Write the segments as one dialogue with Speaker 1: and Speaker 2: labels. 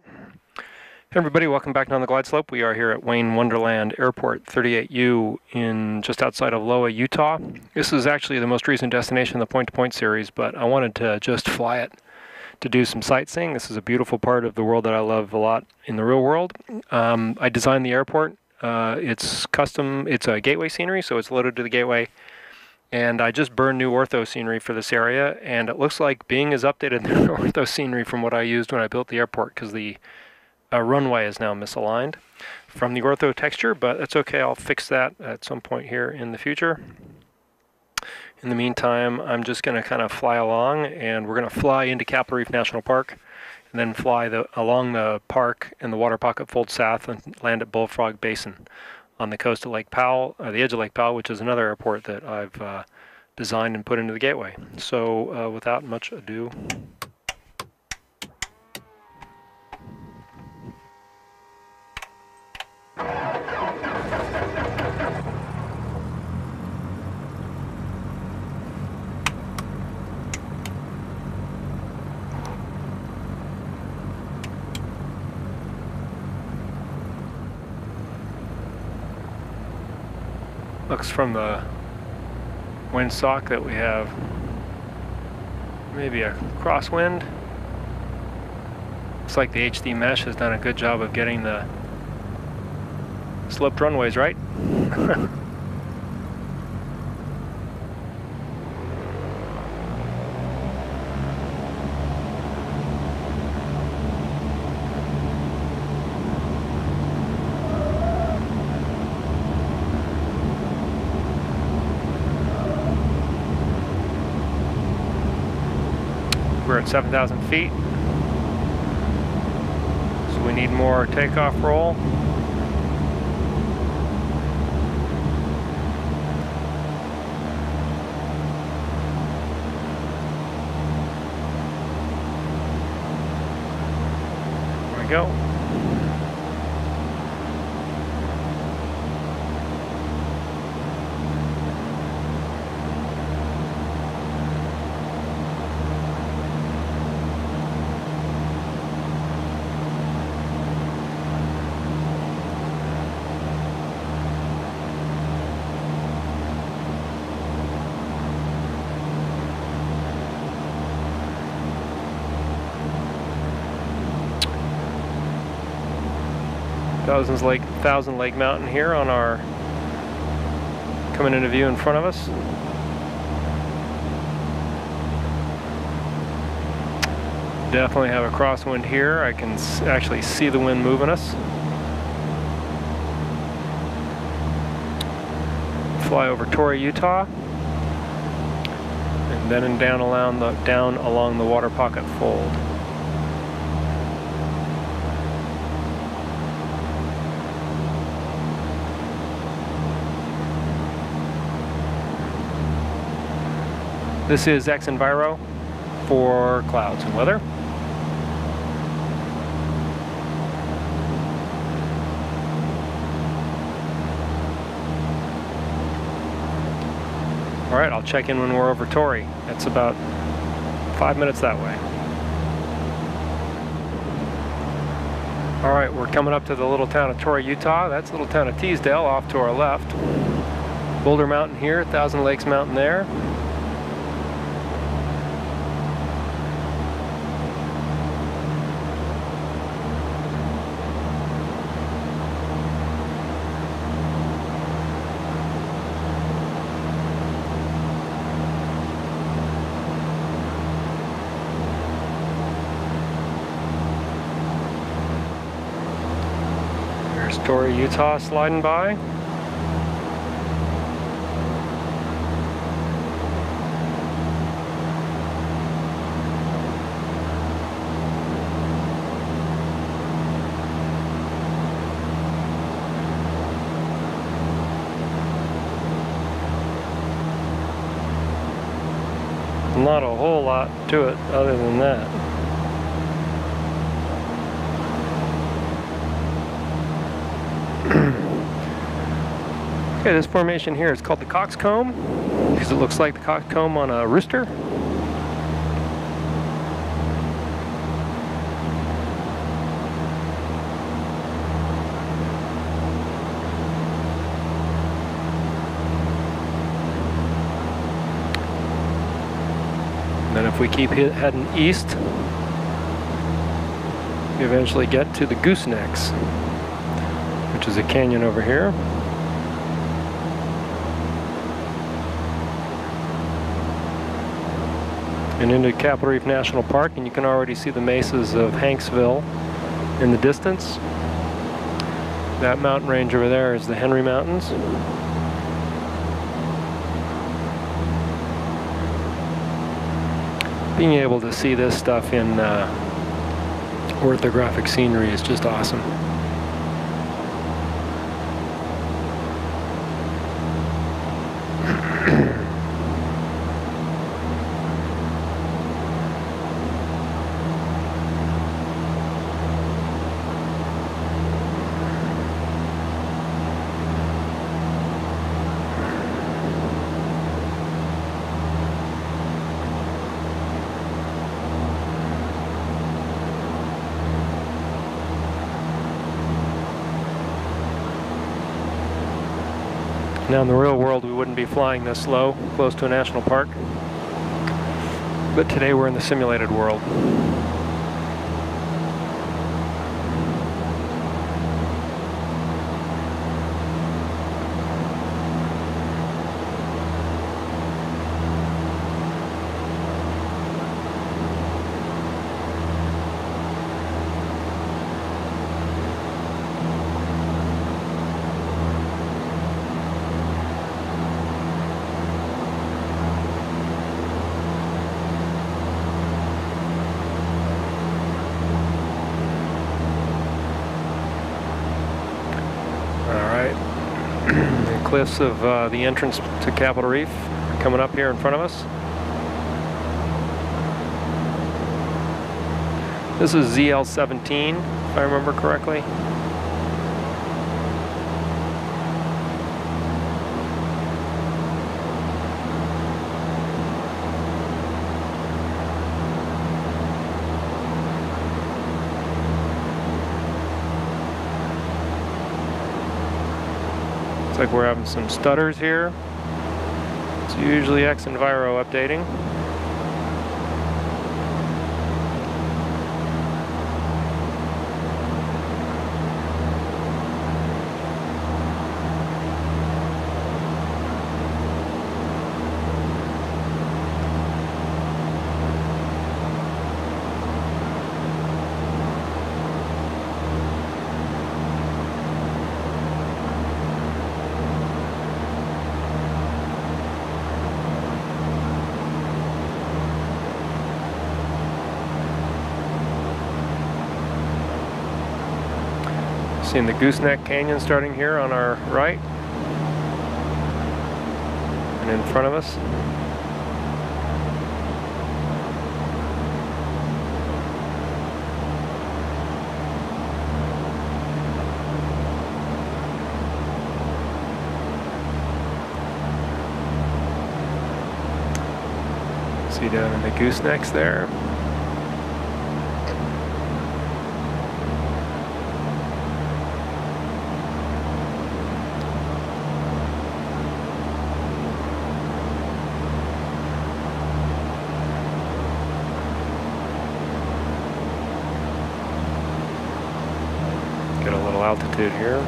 Speaker 1: Hey everybody, welcome back down the glide slope. We are here at Wayne Wonderland Airport 38U in just outside of Torre, Utah. This is actually the most recent destination in the point-to-point series, but I wanted to just fly it to do some sightseeing. This is a beautiful part of the world that I love a lot in the real world. I designed the airport. It's custom, it's a gateway scenery, so it's loaded to the gateway. And I just burned new ortho scenery for this area, and it looks like Bing has updated the ortho scenery from what I used when I built the airport, because the runway is now misaligned from the ortho texture, but that's okay. I'll fix that at some point here in the future. In the meantime, I'm just going to kind of fly along, and we're going to fly into Capitol Reef National Park, and then fly along the park and the water pocket fold south and land at Bullfrog Basin on the coast of Lake Powell, the edge of Lake Powell, which is another airport that I've designed and put into the gateway. So without much ado, looks from the windsock that we have maybe a crosswind. Looks like the HD mesh has done a good job of getting the sloped runways right. We're at 7,000 feet, so we need more takeoff roll. There we go. Thousand Lake Mountain here on our coming into view in front of us. Definitely have a crosswind here. I can actually see the wind moving us. Fly over Torre, Utah, and then down along the water pocket fold. This is X-Enviro for clouds and weather. All right, I'll check in when we're over Torre. It's about 5 minutes that way. All right, we're coming up to the little town of Torre, Utah. That's the little town of Teasdale off to our left. Boulder Mountain here, Thousand Lakes Mountain there. Torre, Utah sliding by. Not a whole lot to it other than that. Okay, this formation here is called the coxcomb because it looks like the coxcomb on a rooster. if we keep heading east, we eventually get to the Goosenecks, which is a canyon over here. And into Capitol Reef National Park, and you can already see the mesas of Hanksville in the distance. That mountain range over there is the Henry Mountains. Being able to see this stuff in orthographic scenery is just awesome. Now in the real world we wouldn't be flying this low, close to a national park, but today we're in the simulated world. The cliffs of the entrance to Capitol Reef are coming up here in front of us. This is ZL-17, if I remember correctly. Looks like we're having some stutters here. It's usually X-Enviro updating. Seeing the Gooseneck Canyon starting here on our right and in front of us. See down in the Goosenecks there. Get a little altitude here.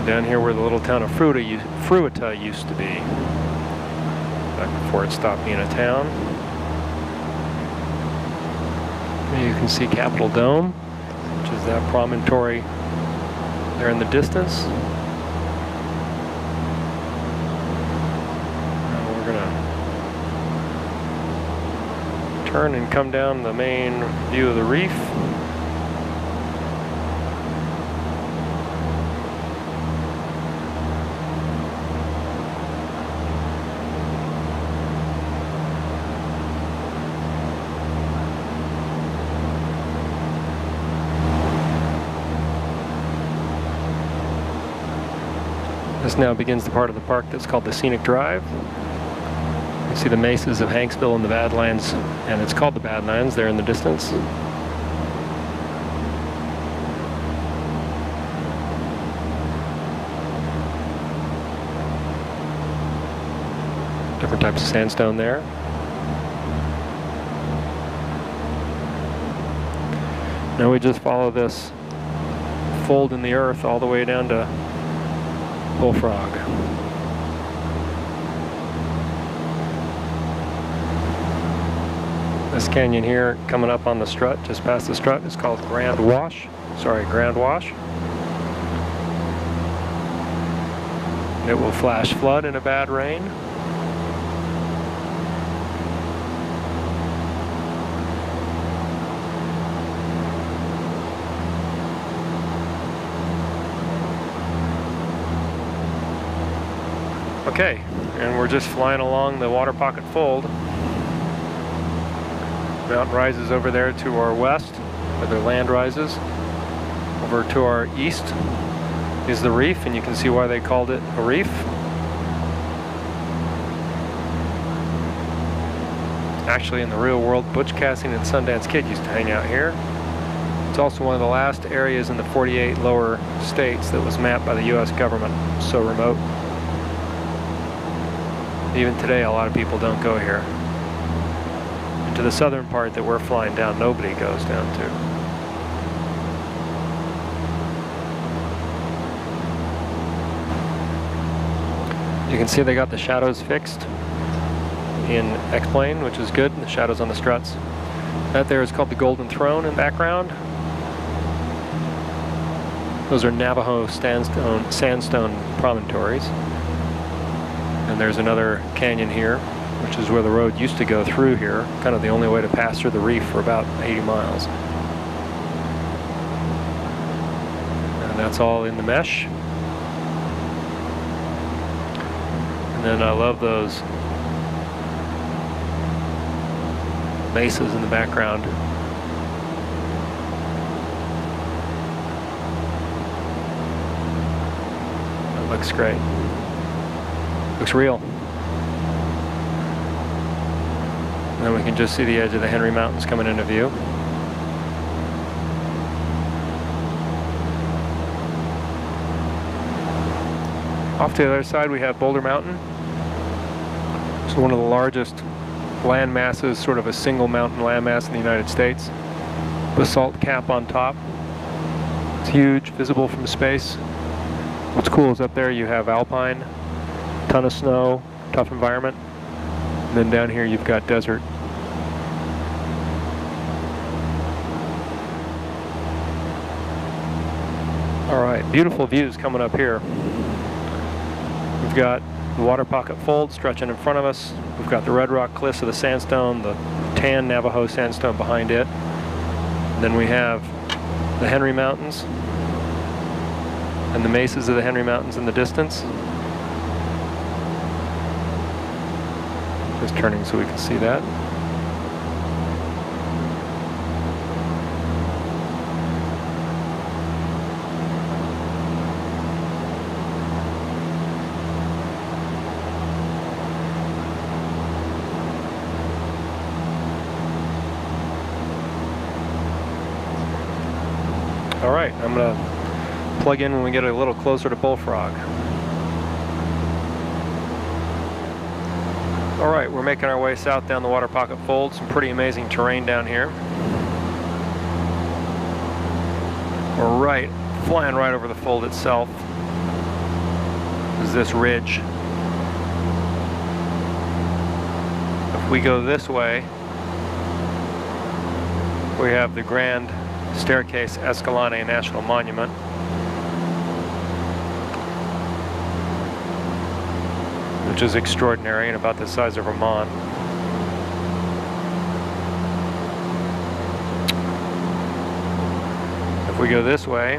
Speaker 1: Down here where the little town of Fruita used to be, back before it stopped being a town. Here you can see Capitol Dome, which is that promontory there in the distance. Now we're gonna turn and come down the main view of the reef. This now begins the part of the park that's called the Scenic Drive. You see the mesas of Hanksville and the Badlands, and it's called the Badlands there in the distance. types of sandstone there. Now we just follow this fold in the earth all the way down to Bullfrog. This canyon here coming up on the strut, just past the strut, is called Grand Wash. It will flash flood in a bad rain. Okay, and we're just flying along the water pocket fold. Mountain rises over there to our west, where the land rises. Over to our east is the reef, and you can see why they called it a reef. Actually, in the real world, Butch Cassidy and Sundance Kid used to hang out here. It's also one of the last areas in the 48 lower states that was mapped by the U.S. government. So remote. Even today, a lot of people don't go here. And to the southern part that we're flying down, nobody goes down to. You can see they got the shadows fixed in X-plane, which is good, the shadows on the struts. That there is called the Golden Throne in background. Those are Navajo sandstone promontories. And there's another canyon here, which is where the road used to go through here, kind of the only way to pass through the reef for about 80 miles. And that's all in the mesh. And then I love those mesas in the background. That looks great. Looks real. And then we can just see the edge of the Henry Mountains coming into view. Off to the other side we have Boulder Mountain. It's one of the largest land masses, sort of a single mountain landmass in the United States. Basalt cap on top. It's huge, visible from space. What's cool is up there you have alpine, ton of snow, tough environment. And then down here you've got desert. All right, beautiful views coming up here. We've got the water pocket fold stretching in front of us. We've got the red rock cliffs of the sandstone, the tan Navajo sandstone behind it. And then we have the Henry Mountains and the mesas of the Henry Mountains in the distance. Just turning so we can see that. All right, I'm going to plug in when we get a little closer to Bullfrog. All right, we're making our way south down the water pocket fold. Some pretty amazing terrain down here. We're flying right over the fold itself. Is this ridge. If we go this way, we have the grand Staircase-Escalante National Monument. Which is extraordinary and about the size of Vermont. If we go this way,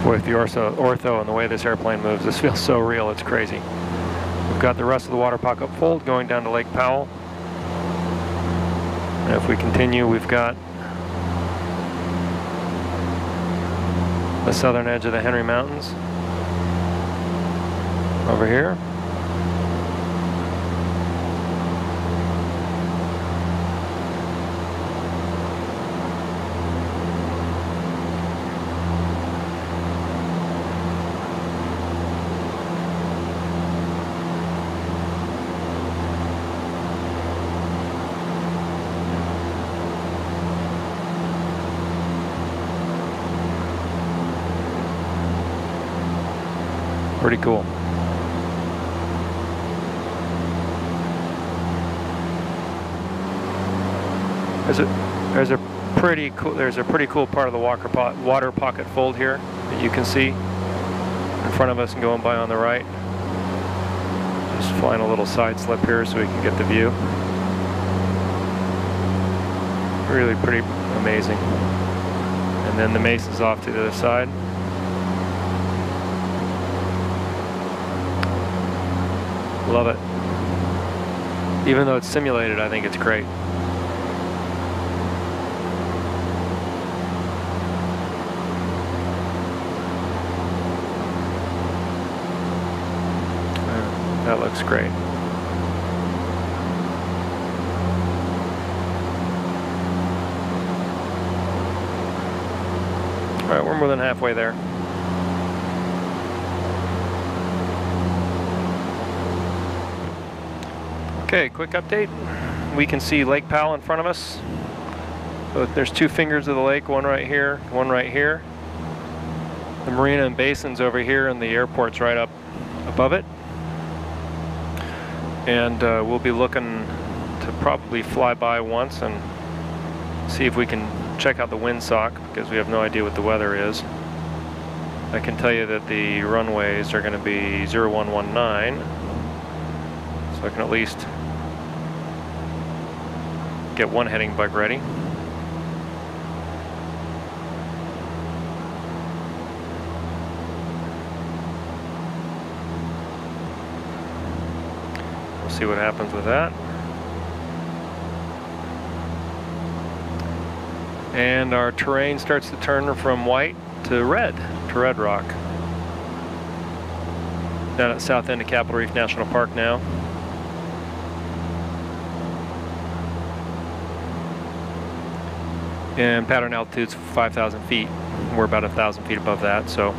Speaker 1: with the ortho and the way this airplane moves, this feels so real, it's crazy. We've got the rest of the water pocket fold going down to Lake Powell. And if we continue, we've got the southern edge of the Henry Mountains over here. Pretty cool. There's a pretty cool part of the water pocket fold here that you can see in front of us and going by on the right. Just flying a little side slip here so we can get the view. Really pretty amazing. And then the mesa's off to the other side. Love it. Even though it's simulated, I think it's great. That looks great. All right, we're more than halfway there. Okay, quick update. We can see Lake Powell in front of us. So there's two fingers of the lake, one right here, one right here. The marina and basin's over here, and the airport's right up above it. And we'll be looking to probably fly by once and see if we can check out the windsock, because we have no idea what the weather is. I can tell you that the runways are going to be 0119, so I can at least get one heading bug ready. See what happens with that. And our terrain starts to turn from white to red rock. Down at the south end of Capitol Reef National Park now. And pattern altitude's 5,000 feet. We're about 1,000 feet above that, so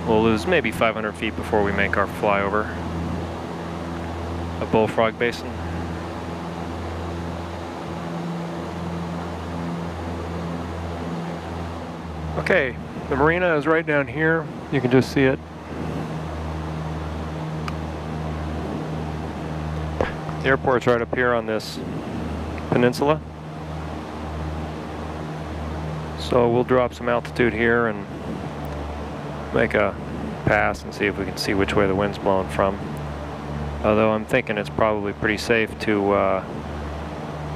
Speaker 1: we'll lose maybe 500 feet before we make our flyover. A Bullfrog Basin. Okay, the marina is right down here. You can just see it. The airport's right up here on this peninsula. So we'll drop some altitude here and make a pass and see if we can see which way the wind's blowing from. Although I'm thinking it's probably pretty safe to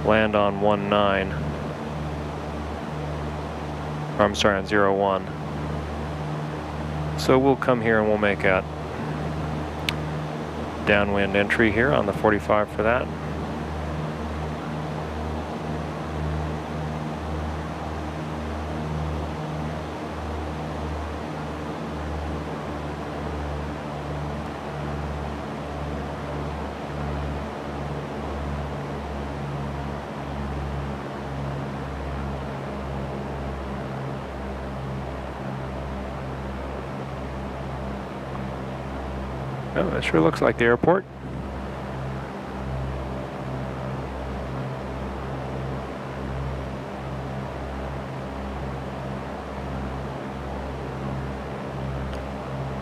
Speaker 1: land on 19. Or I'm sorry, on 01. So we'll come here and we'll make a downwind entry here on the 45 for that. Oh, that sure looks like the airport.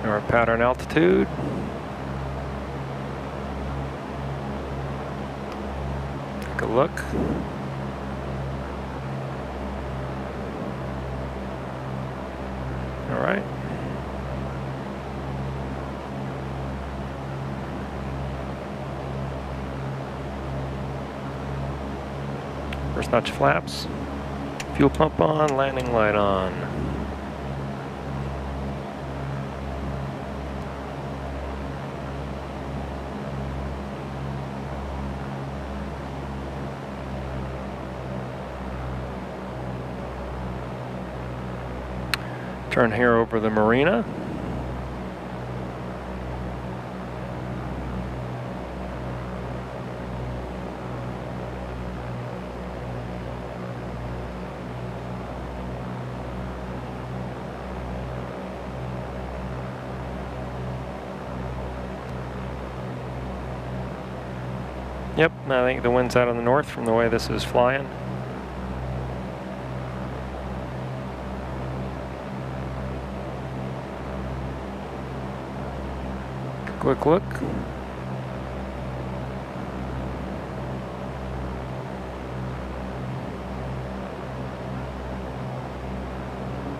Speaker 1: Our pattern altitude. Take a look. All right. First notch flaps, fuel pump on, landing light on. Turn here over the marina. Yep, I think the wind's out on the north from the way this is flying. quick look.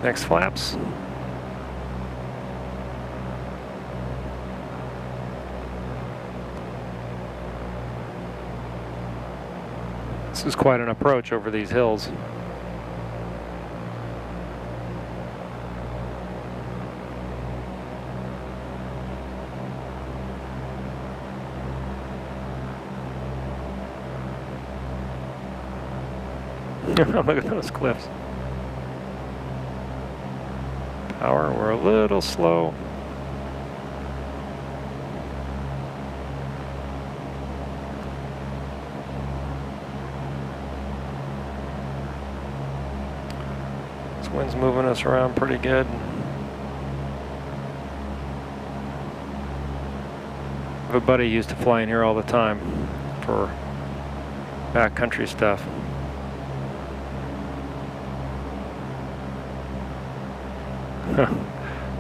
Speaker 1: Next flaps. This is quite an approach over these hills. Look at those cliffs. Power, we're a little slow. This wind's moving us around pretty good. I have a buddy who used to fly in here all the time for backcountry stuff.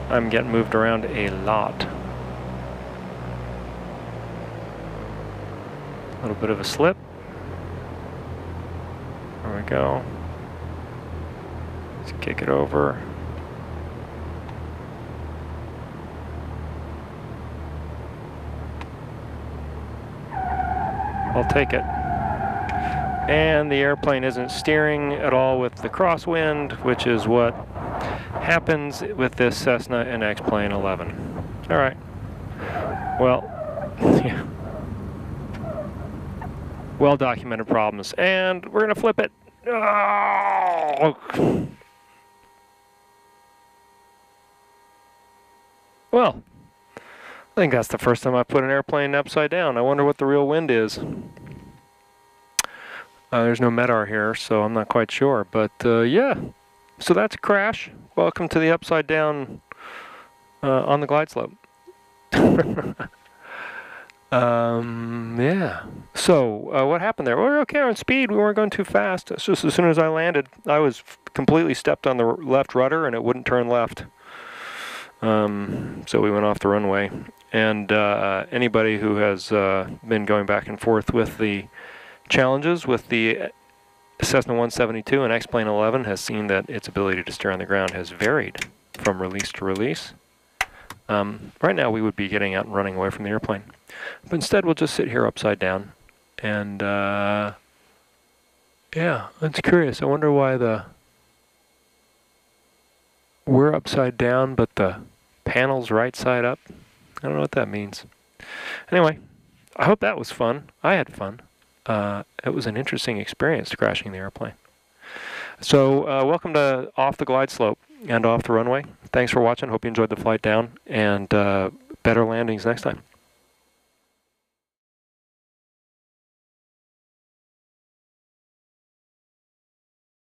Speaker 1: I'm getting moved around a lot. A little bit of a slip. There we go. Let's kick it over. I'll take it. And the airplane isn't steering at all with the crosswind, which is what happens with this Cessna and X-Plane 11. All right. Well, yeah. Well-documented problems, and we're gonna flip it. Oh! Well, I think that's the first time I put an airplane upside down. I wonder what the real wind is. There's no MEDAR here, so I'm not quite sure, but yeah. So that's a crash. Welcome to the upside down on the glide slope. Yeah. So what happened there? We were okay on speed. We weren't going too fast. It's just as soon as I landed, I was completely stepped on the left rudder and it wouldn't turn left. So we went off the runway. And anybody who has been going back and forth with the challenges with the Cessna 172 and X-Plane 11 has seen that its ability to steer on the ground has varied from release to release. Right now we would be getting out and running away from the airplane. But instead we'll just sit here upside down. And yeah, that's curious. I wonder why we're upside down but the panel's right side up. I don't know what that means. Anyway, I hope that was fun. I had fun. It was an interesting experience crashing the airplane. So welcome to Off the Glide Slope and Off the Runway. Thanks for watching. Hope you enjoyed the flight down, and better landings next time.